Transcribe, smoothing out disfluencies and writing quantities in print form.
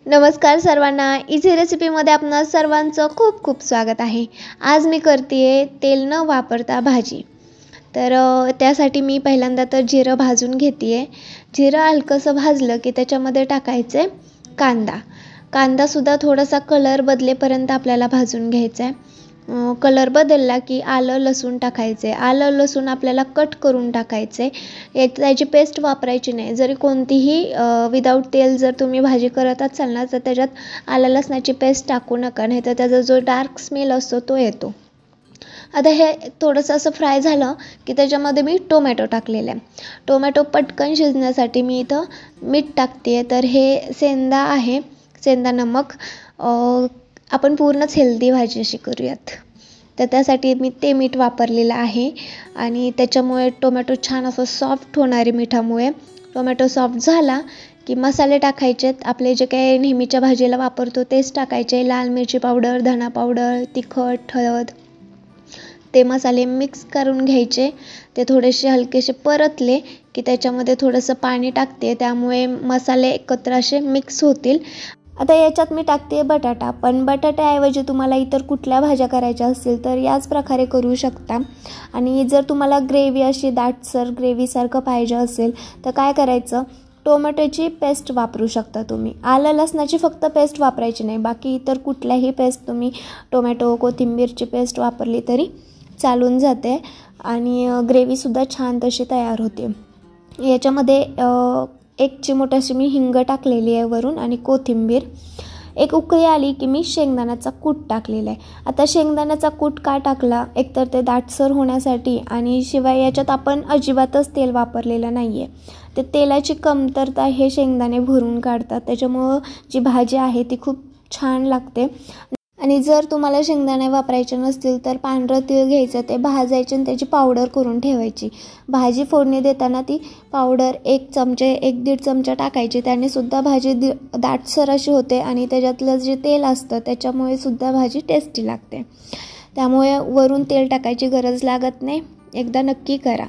नमस्कार सर्वांना, इझी रेसिपीमध्ये आपणा सर्वांचं खूप खूप स्वागत आहे। आज मी करते तेल न वापरता भाजी। तर त्यासाठी मी पहिल्यांदा तर जिरं भाजून घेते। जिरं हलकंसं भाजलं की त्याच्यामध्ये टाकायचे कांदा। कांदा सुद्धा थोडासा कलर बदलेपर्यंत आपल्याला भाजून घ्यायचा आहे। कलर बदलला की आलं लसूण टाकायचे। आलं लसूण आपल्याला कट करून टाकायचे। त्याची पेस्ट वापरायची नाही। जरी कोणतीही विदाउट तेल जर तुम्ही भाजी करत असाल ना तर त्याच्यात आलं लसणाची पेस्ट टाकू नका, नाही तर त्याचा जो डार्क स्मेल असतो तो येतो। आता हे थोडंसं असं फ्राय झालं की त्याच्यामध्ये मी टोमॅटो टाकलेला आहे। टोमॅटो पटकन शिजण्यासाठी मी इथं मीठ टाकते। तर हे सेंदा आहे, सेंदा नमक। आपण पूर्णच हेल्दी भाजी अशी करूयात, तर त्यासाठी मी ते मीठ वापरलेलं आहे। आणि त्याच्यामुळे टोमॅटो छान असं सॉफ्ट होणार आहे मिठामुळे। टोमॅटो सॉफ्ट झाला की मसाले टाकायचेत। आपले जे काही नेहमीच्या भाजीला वापरतो तेच टाकायचे। लाल मिरची पावडर, धना पावडर, तिखट, हळद, ते मसाले मिक्स करून घ्यायचे। ते थोडेसे हलकेसे परतले की त्याच्यामध्ये थोडंसं पाणी टाकते, त्यामुळे मसाले एकत्र असे मिक्स होतील। आता याच्यात मी टाकते बटाटा, पण बटाट्याऐवजी तुम्हाला इतर कुठल्या भाज्या करायच्या असतील तर याच प्रकारे करू शकता। आणि जर तुम्हाला ग्रेव्ही अशी दाटसर ग्रेव्हीसारखं पाहिजे असेल तर काय करायचं, टोमॅटोची पेस्ट वापरू शकता तुम्ही। आलं लसणाची फक्त पेस्ट वापरायची नाही, बाकी इतर कुठल्याही पेस्ट तुम्ही टोमॅटो कोथिंबीरची पेस्ट वापरली तरी चालून जाते आणि ग्रेव्हीसुद्धा छान तशी तयार होते। याच्यामध्ये एक चिमूट अशी मी हिंग टाकलेली आहे वरून आणि कोथिंबीर। एक उकळी आली की मी शेंगदाण्याचा कूट टाकलेला आहे। आता शेंगदाण्याचा कूट का टाकला, एकतर ते दाटसर होण्यासाठी आणि शिवाय याच्यात आपण अजिबातच तेल वापरलेलं नाही आहे। ते तेलाची कमतरता हे शेंगदाणे भरून काढतात, त्याच्यामुळं जी भाजी आहे ती खूप छान लागते। आणि जर तुम्हाला शेंगदाणे वापरायचे नसतील तर पांढरं तीळ घ्यायचं, ते भाजायचे आणि त्याची पावडर करून ठेवायची। भाजी फोडणी देताना ती पावडर 1 चमचे 1-1.5 चमचा टाकायची, त्याने सुद्धा भाजी दाटसर अशी होते आणि त्याच्यातलं जे तेल असतं त्याच्यामुळे सुद्धा भाजी टेस्टी लागते। त्यामुळे वरून तेल टाकायची गरज लागत नाही, एकदा नक्की करा।